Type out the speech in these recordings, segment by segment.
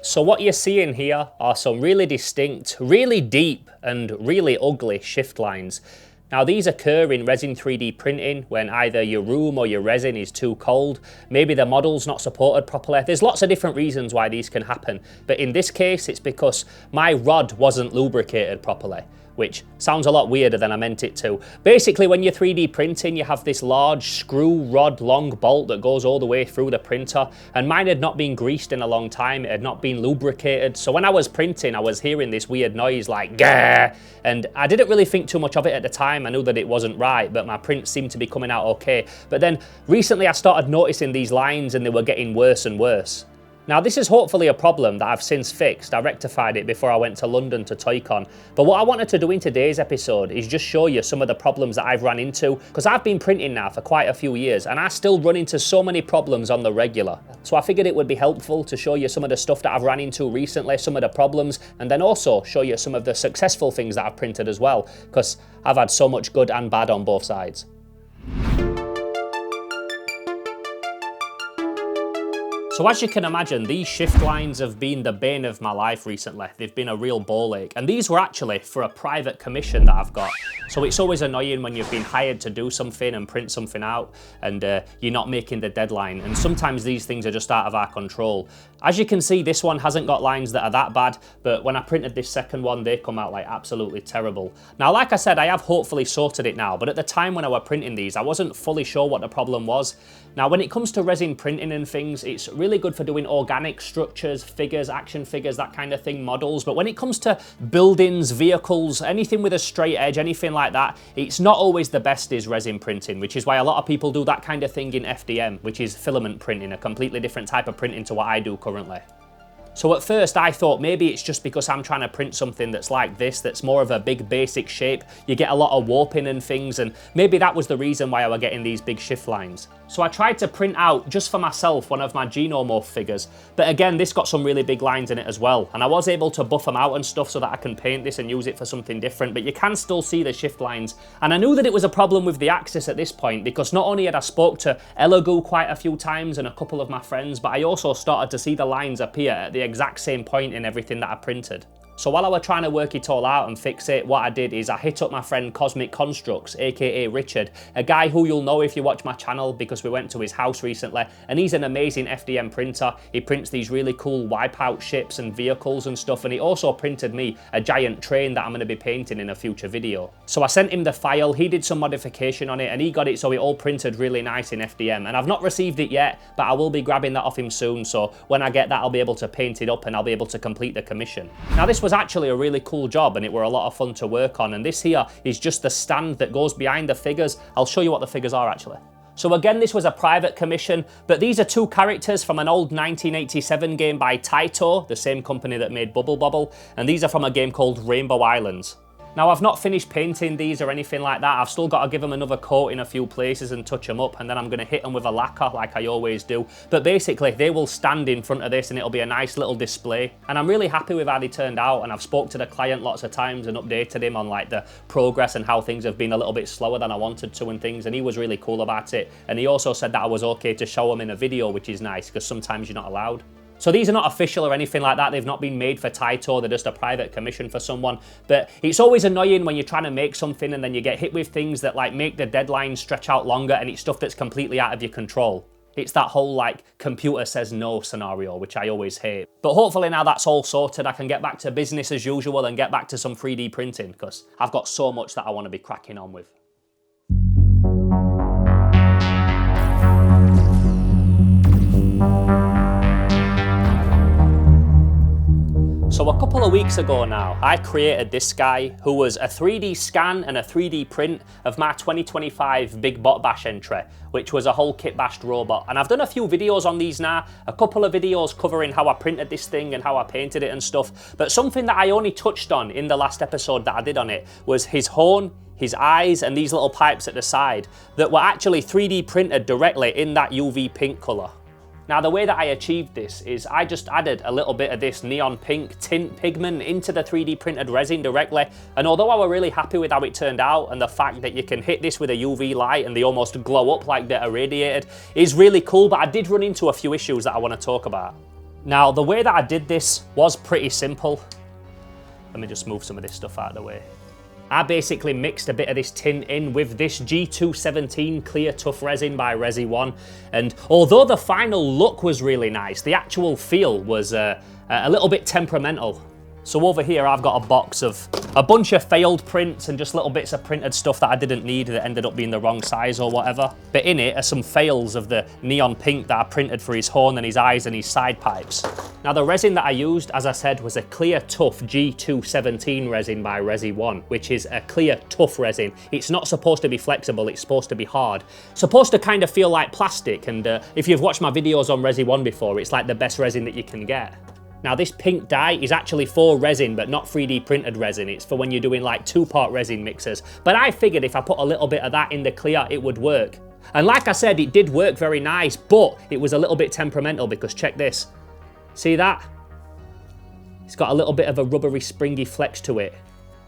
So what you're seeing here are some really distinct, really deep and really ugly shift lines. Now these occur in resin 3D printing when either your room or your resin is too cold, maybe the model's not supported properly. There's lots of different reasons why these can happen, but in this case it's because my rod wasn't lubricated properly, which sounds a lot weirder than I meant it to. Basically, when you're 3D printing, you have this large screw rod long bolt that goes all the way through the printer, and mine had not been greased in a long time, it had not been lubricated, so when I was printing I was hearing this weird noise like gah, and I didn't really think too much of it at the time. I knew that it wasn't right, but my prints seemed to be coming out okay. But then recently I started noticing these lines and they were getting worse and worse. Now this is hopefully a problem that I've since fixed. I rectified it before I went to London to ToyCon. But what I wanted to do in today's episode is just show you some of the problems that I've run into, because I've been printing now for quite a few years and I still run into so many problems on the regular. So I figured it would be helpful to show you some of the stuff that I've run into recently, some of the problems, and then also show you some of the successful things that I've printed as well, because I've had so much good and bad on both sides. So as you can imagine, these shift lines have been the bane of my life recently. They've been a real ball ache. And these were actually for a private commission that I've got. So it's always annoying when you've been hired to do something and print something out and you're not making the deadline. And sometimes these things are just out of our control. As you can see, this one hasn't got lines that are that bad, but when I printed this second one, they come out like absolutely terrible. Now, like I said, I have hopefully sorted it now, but at the time when I was printing these, I wasn't fully sure what the problem was. Now, when it comes to resin printing and things, it's really good for doing organic structures, figures, action figures, that kind of thing, models. But when it comes to buildings, vehicles, anything with a straight edge, anything like that, it's not always the best is resin printing, which is why a lot of people do that kind of thing in FDM, which is filament printing, a completely different type of printing to what I do currently. So at first I thought maybe it's just because I'm trying to print something that's like this, that's more of a big basic shape. You get a lot of warping and things, and maybe that was the reason why I was getting these big shift lines. So I tried to print out, just for myself, one of my Genomorph figures, but again, this got some really big lines in it as well, and I was able to buff them out and stuff so that I can paint this and use it for something different, but you can still see the shift lines. And I knew that it was a problem with the axis at this point, because not only had I spoke to Elegoo quite a few times and a couple of my friends, but I also started to see the lines appear at the exact same point in everything that I printed. So while I was trying to work it all out and fix it, what I did is I hit up my friend Cosmic Constructs, aka Richard, a guy who you'll know if you watch my channel because we went to his house recently, and he's an amazing FDM printer. He prints these really cool wipeout ships and vehicles and stuff, and he also printed me a giant train that I'm going to be painting in a future video. So I sent him the file, he did some modification on it, and he got it so it all printed really nice in FDM, and I've not received it yet, but I will be grabbing that off him soon, so when I get that I'll be able to paint it up and I'll be able to complete the commission. Now this was actually a really cool job and it were a lot of fun to work on, and this here is just the stand that goes behind the figures. I'll show you what the figures are actually. So again, this was a private commission, but these are two characters from an old 1987 game by Taito, the same company that made Bubble Bobble, and these are from a game called Rainbow Islands. Now I've not finished painting these or anything like that. I've still got to give them another coat in a few places and touch them up, and then I'm going to hit them with a lacquer like I always do. But basically they will stand in front of this and it'll be a nice little display. And I'm really happy with how they turned out, and I've spoke to the client lots of times and updated him on like the progress and how things have been a little bit slower than I wanted to and things, and he was really cool about it. And he also said that I was okay to show him in a video, which is nice because sometimes you're not allowed. So these are not official or anything like that. They've not been made for Taito. They're just a private commission for someone. But it's always annoying when you're trying to make something and then you get hit with things that like make the deadline stretch out longer, and it's stuff that's completely out of your control. It's that whole like computer says no scenario, which I always hate. But hopefully now that's all sorted, I can get back to business as usual and get back to some 3D printing, because I've got so much that I want to be cracking on with. So a couple of weeks ago now, I created this guy who was a 3D scan and a 3D print of my 2025 Big Bot Bash entry, which was a whole kit bashed robot. And I've done a few videos on these now, a couple of videos covering how I printed this thing and how I painted it and stuff. But something that I only touched on in the last episode that I did on it was his horn, his eyes, and these little pipes at the side that were actually 3D printed directly in that UV pink colour. Now the way that I achieved this is I just added a little bit of this neon pink tint pigment into the 3D printed resin directly, and although I was really happy with how it turned out and the fact that you can hit this with a UV light and they almost glow up like they're irradiated is really cool, but I did run into a few issues that I want to talk about. Now, the way that I did this was pretty simple. Let me just move some of this stuff out of the way. I basically mixed a bit of this tint in with this G217 clear tough resin by ResiOne, and although the final look was really nice, the actual feel was a little bit temperamental. So over here I've got a box of a bunch of failed prints and just little bits of printed stuff that I didn't need that ended up being the wrong size or whatever. But in it are some fails of the neon pink that I printed for his horn and his eyes and his side pipes. Now the resin that I used, as I said, was a clear tough G217 resin by ResiOne, which is a clear tough resin. It's not supposed to be flexible, it's supposed to be hard. Supposed to kind of feel like plastic, and if you've watched my videos on ResiOne before, it's like the best resin that you can get. Now this pink dye is actually for resin, but not 3D printed resin. It's for when you're doing like 2-part resin mixers. But I figured if I put a little bit of that in the clear, it would work. And like I said, it did work very nice, but it was a little bit temperamental because check this. See that? It's got a little bit of a rubbery, springy flex to it.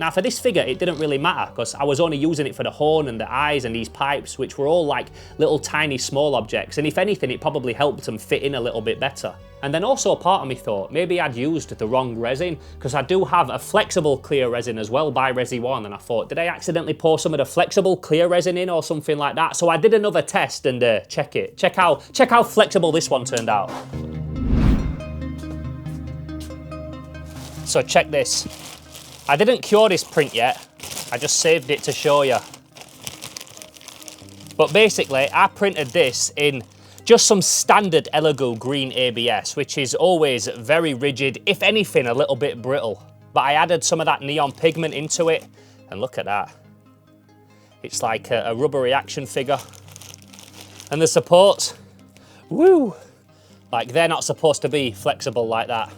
Now for this figure, it didn't really matter because I was only using it for the horn and the eyes and these pipes, which were all like little tiny small objects. And if anything, it probably helped them fit in a little bit better. And then also part of me thought maybe I'd used the wrong resin because I do have a flexible clear resin as well by ResiOne, and I thought, did I accidentally pour some of the flexible clear resin in or something like that? So I did another test and check it. Check how flexible this one turned out. So check this. I didn't cure this print yet, I just saved it to show you. But basically, I printed this in just some standard Elegoo green ABS, which is always very rigid, if anything, a little bit brittle. But I added some of that neon pigment into it, and look at that. It's like a rubbery action figure. And the supports, woo! Like, they're not supposed to be flexible like that.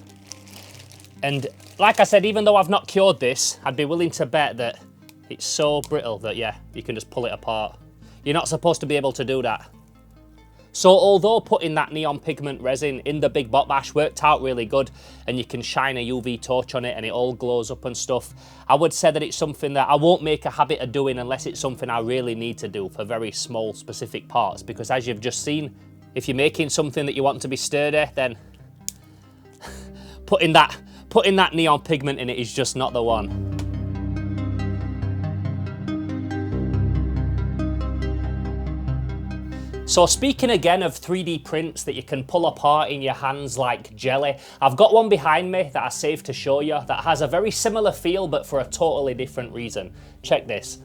And like I said, even though I've not cured this, I'd be willing to bet that it's so brittle that, yeah, you can just pull it apart. You're not supposed to be able to do that. So although putting that neon pigment resin in the Big Bot Bash worked out really good, and you can shine a UV torch on it and it all glows up and stuff, I would say that it's something that I won't make a habit of doing unless it's something I really need to do for very small specific parts, because as you've just seen, if you're making something that you want to be sturdy, then putting that neon pigment in it is just not the one. So speaking again of 3D prints that you can pull apart in your hands like jelly, I've got one behind me that I saved to show you that has a very similar feel but for a totally different reason. Check this.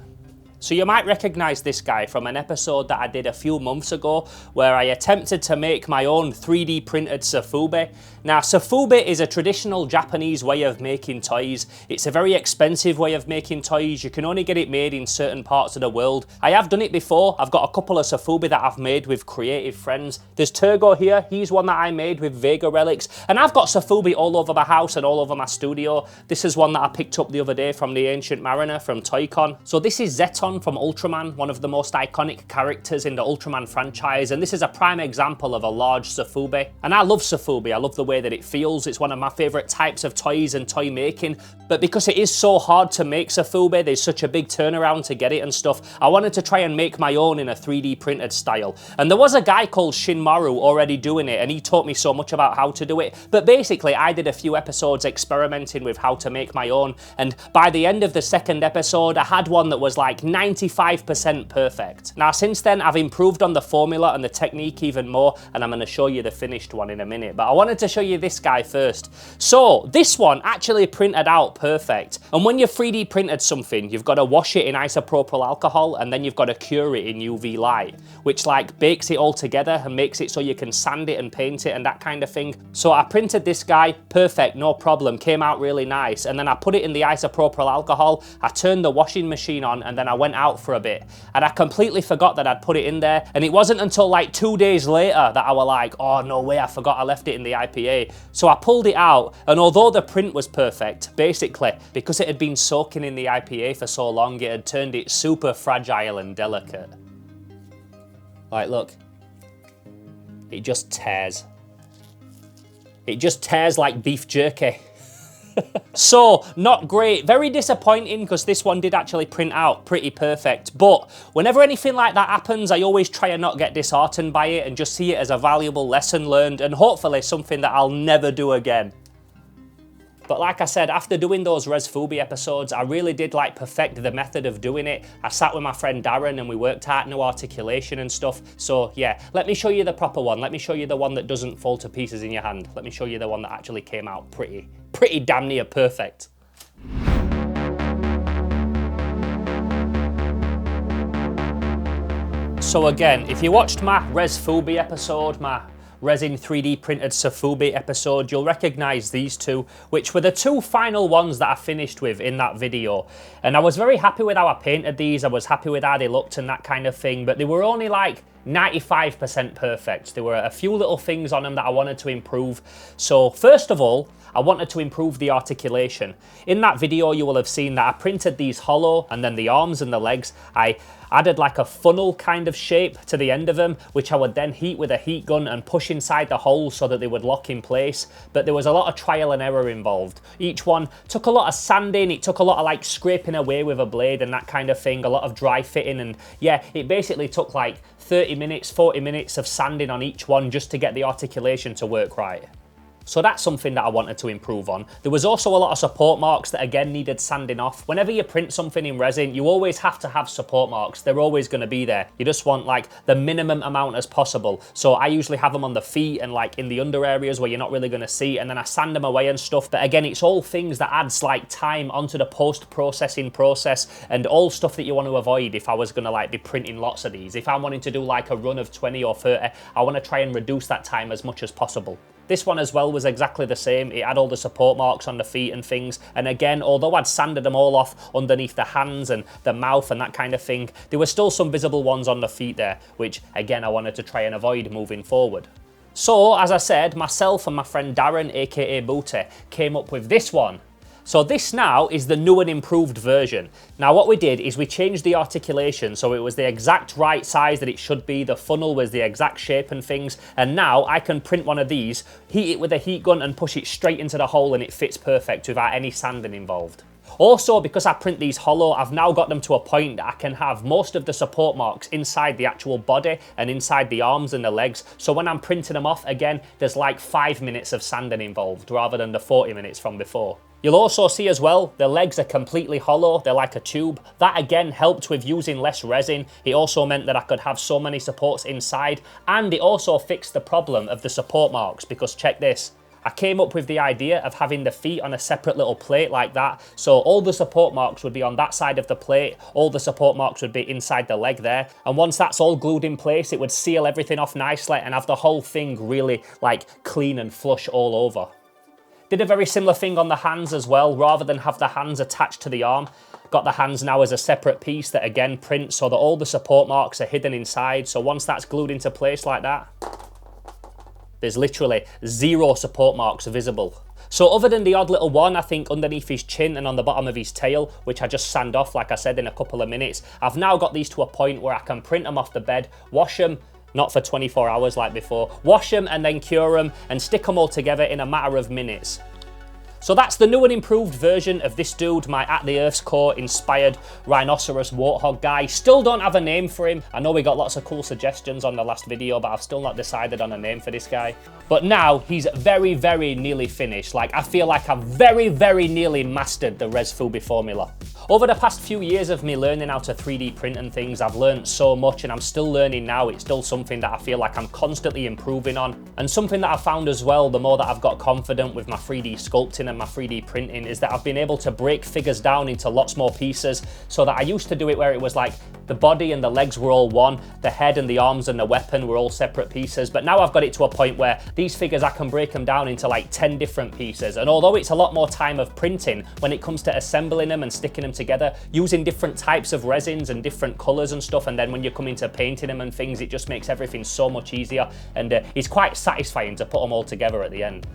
So you might recognize this guy from an episode that I did a few months ago where I attempted to make my own 3D printed Sofubi. Now, Sofubi is a traditional Japanese way of making toys. It's a very expensive way of making toys. You can only get it made in certain parts of the world. I have done it before. I've got a couple of Sofubi that I've made with creative friends. There's Turgo here. He's one that I made with Vega relics. And I've got Sofubi all over my house and all over my studio. This is one that I picked up the other day from the Ancient Mariner from ToyCon. So this is Zeton from Ultraman, one of the most iconic characters in the Ultraman franchise, and this is a prime example of a large Sofubi. And I love Sofubi, I love the way that it feels. It's one of my favourite types of toys and toy making, but because it is so hard to make Sofubi, there's such a big turnaround to get it and stuff, I wanted to try and make my own in a 3D printed style. And there was a guy called Shinmaru already doing it, and he taught me so much about how to do it, but basically I did a few episodes experimenting with how to make my own, and by the end of the second episode, I had one that was like 95% perfect. Now since then I've improved on the formula and the technique even more, and I'm going to show you the finished one in a minute, but I wanted to show you this guy first. So this one actually printed out perfect, and when you've 3D printed something, you've got to wash it in isopropyl alcohol and then you've got to cure it in UV light, which like bakes it all together and makes it so you can sand it and paint it and that kind of thing. So I printed this guy perfect, no problem, came out really nice, and then I put it in the isopropyl alcohol, I turned the washing machine on, and then I went out for a bit, and I completely forgot that I'd put it in there, and it wasn't until like 2 days later that I was like, oh no way, I forgot I left it in the IPA. So I pulled it out, and although the print was perfect, basically because it had been soaking in the IPA for so long, it had turned it super fragile and delicate. Like look, it just tears. It just tears like beef jerky. So, not great, very disappointing because this one did actually print out pretty perfect. But whenever anything like that happens, I always try and not get disheartened by it and just see it as a valuable lesson learned and hopefully something that I'll never do again. But like I said, after doing those ResiOne episodes, I really did like perfect the method of doing it. I sat with my friend Darren and we worked out new articulation and stuff. So yeah, let me show you the proper one. Let me show you the one that doesn't fall to pieces in your hand. Let me show you the one that actually came out pretty damn near perfect. So again, if you watched my ResiOne episode, my resin 3D printed Sofubi episode, you'll recognize these two, which were the two final ones that I finished with in that video. And I was very happy with how I painted these, I was happy with how they looked and that kind of thing, but they were only like 95% perfect. There were a few little things on them that I wanted to improve. So first of all, I wanted to improve the articulation. In that video, you will have seen that I printed these hollow, and then the arms and the legs, I added like a funnel kind of shape to the end of them, which I would then heat with a heat gun and push inside the holes so that they would lock in place. But there was a lot of trial and error involved. Each one took a lot of sanding, it took a lot of like scraping away with a blade and that kind of thing, a lot of dry fitting, and yeah, it basically took like 30 minutes, 40 minutes of sanding on each one just to get the articulation to work right. So that's something that I wanted to improve on. There was also a lot of support marks that again needed sanding off. Whenever you print something in resin, you always have to have support marks. They're always going to be there. You just want like the minimum amount as possible. So I usually have them on the feet and like in the under areas where you're not really going to see, and then I sand them away and stuff. But again, it's all things that adds like time onto the post-processing process, and all stuff that you want to avoid if I was going to like be printing lots of these. If I'm wanting to do like a run of 20 or 30, I want to try and reduce that time as much as possible. This one as well was exactly the same. It had all the support marks on the feet and things. And again, although I'd sanded them all off underneath the hands and the mouth and that kind of thing, there were still some visible ones on the feet there, which again, I wanted to try and avoid moving forward. So, as I said, myself and my friend Darren, aka Booty, came up with this one. So this now is the new and improved version. Now what we did is we changed the articulation so it was the exact right size that it should be, the funnel was the exact shape and things, and now I can print one of these, heat it with a heat gun and push it straight into the hole and it fits perfect without any sanding involved. Also, because I print these hollow, I've now got them to a point that I can have most of the support marks inside the actual body and inside the arms and the legs. So when I'm printing them off, again, there's like 5 minutes of sanding involved rather than the 40 minutes from before. You'll also see as well, the legs are completely hollow, they're like a tube. That again helped with using less resin. It also meant that I could have so many supports inside, and it also fixed the problem of the support marks, because check this. I came up with the idea of having the feet on a separate little plate like that, so all the support marks would be on that side of the plate, all the support marks would be inside the leg there, and once that's all glued in place, it would seal everything off nicely and have the whole thing really like clean and flush all over. Did a very similar thing on the hands as well. Rather than have the hands attached to the arm, got the hands now as a separate piece that again prints so that all the support marks are hidden inside. So once that's glued into place like that, there's literally 0 support marks visible. So other than the odd little one, I think underneath his chin and on the bottom of his tail, which I just sand off like I said in a couple of minutes, I've now got these to a point where I can print them off the bed, wash them, not for 24 hours like before, wash them and then cure them and stick them all together in a matter of minutes. So that's the new and improved version of this dude, my At the Earth's Core inspired rhinoceros warthog guy. Still don't have a name for him. I know we got lots of cool suggestions on the last video, but I've still not decided on a name for this guy. But now he's very, very nearly finished. Like, I feel like I've very, very nearly mastered the ResiOne formula. Over the past few years of me learning how to 3D print and things, I've learned so much, and I'm still learning now. It's still something that I feel like I'm constantly improving on. And something that I've found as well, the more that I've got confident with my 3D sculpting and my 3D printing, is that I've been able to break figures down into lots more pieces, so that I used to do it where it was like the body and the legs were all one, the head and the arms and the weapon were all separate pieces. But now I've got it to a point where these figures, I can break them down into like 10 different pieces. And although it's a lot more time of printing, when it comes to assembling them and sticking them together, using different types of resins and different colors and stuff, and then when you come into painting them and things, it just makes everything so much easier, and it's quite satisfying to put them all together at the end.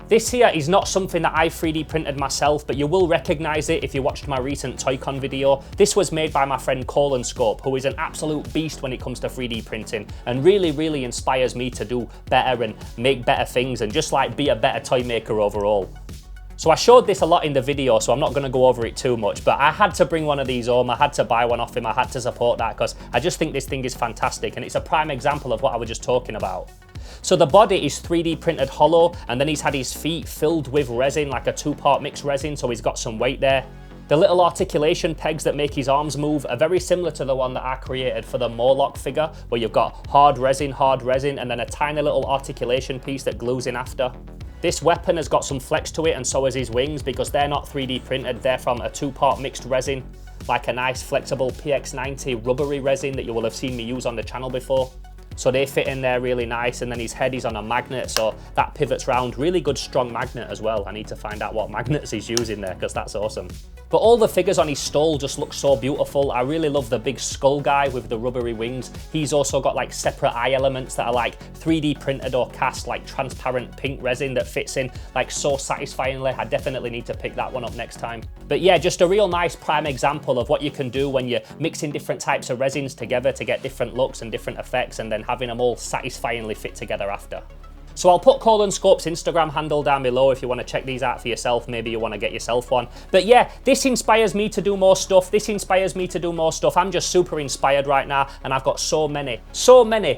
This here is not something that I 3D printed myself, but you will recognize it if you watched my recent Toy-Con video. This was made by my friend Colin Scope, who is an absolute beast when it comes to 3D printing, and really, really inspires me to do better and make better things and just like be a better toy maker overall. So I showed this a lot in the video, so I'm not going to go over it too much, but I had to bring one of these home. I had to buy one off him. I had to support that because I just think this thing is fantastic, and it's a prime example of what I was just talking about. So the body is 3D printed hollow, and then he's had his feet filled with resin, like a 2-part mixed resin, so he's got some weight there. The little articulation pegs that make his arms move are very similar to the one that I created for the Morlock figure, where you've got hard resin, and then a tiny little articulation piece that glues in after. This weapon has got some flex to it, and so has his wings, because they're not 3D printed, they're from a 2-part mixed resin, like a nice flexible PX90 rubbery resin that you will have seen me use on the channel before. So they fit in there really nice, and then his head is on a magnet, so that pivots round. Really good strong magnet as well. I need to find out what magnets he's using there, because that's awesome. But all the figures on his stole just look so beautiful. I really love the big skull guy with the rubbery wings. He's also got like separate eye elements that are like 3D printed or cast, like transparent pink resin that fits in like so satisfyingly. I definitely need to pick that one up next time. But yeah, just a real nice prime example of what you can do when you're mixing different types of resins together to get different looks and different effects, and then having them all satisfyingly fit together after. So I'll put Colin Scope's Instagram handle down below if you want to check these out for yourself. Maybe you want to get yourself one. But yeah, this inspires me to do more stuff. I'm just super inspired right now, and I've got so many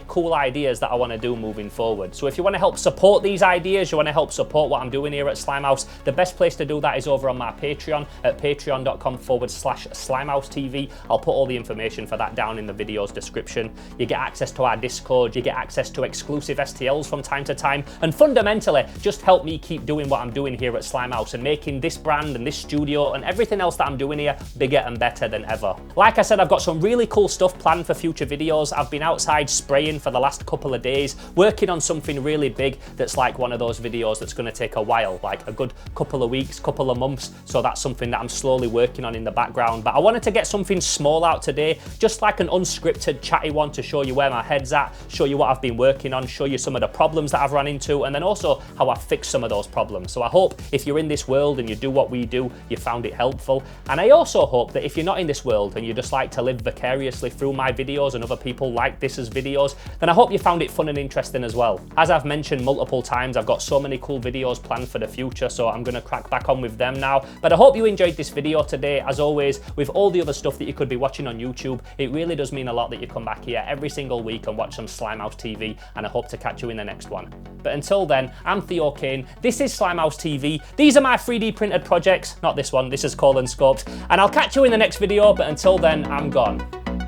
cool ideas that I want to do moving forward. So if you want to help support these ideas, you want to help support what I'm doing here at Slimehouse, the best place to do that is over on my Patreon at patreon.com/SlimehouseTV. I'll put all the information for that down in the video's description. You get access to our Discord, you get access to exclusive STLs from time to time, and fundamentally just help me keep doing what I'm doing here at Slimehouse and making this brand and this studio and everything else that I'm doing here bigger and better than ever. Like I said, I've got some really cool stuff planned for future videos. I've been outside spraying for the last couple of days, working on something really big that's like one of those videos that's going to take a while, like a good couple of weeks, couple of months. So that's something that I'm slowly working on in the background. But I wanted to get something small out today, just like an unscripted, chatty one, to show you where my head's at, show you what I've been working on, show you some of the problems that I've run into, and then also how I fix some of those problems. So I hope if you're in this world and you do what we do, you found it helpful. And I also hope that if you're not in this world and you just like to live vicariously through my videos and other people like this as videos, then I hope you found it fun and interesting as well. As I've mentioned multiple times, I've got so many cool videos planned for the future, so I'm going to crack back on with them now. But I hope you enjoyed this video today. As always, with all the other stuff that you could be watching on YouTube, it really does mean a lot that you come back here every single week and watch some Slimehouse TV, and I hope to catch you in the next one. But until then, I'm Theo Kane, this is Slimehouse TV, these are my 3D printed projects, not this one, this is Colin Scopes, and I'll catch you in the next video, but until then, I'm gone.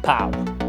Pow.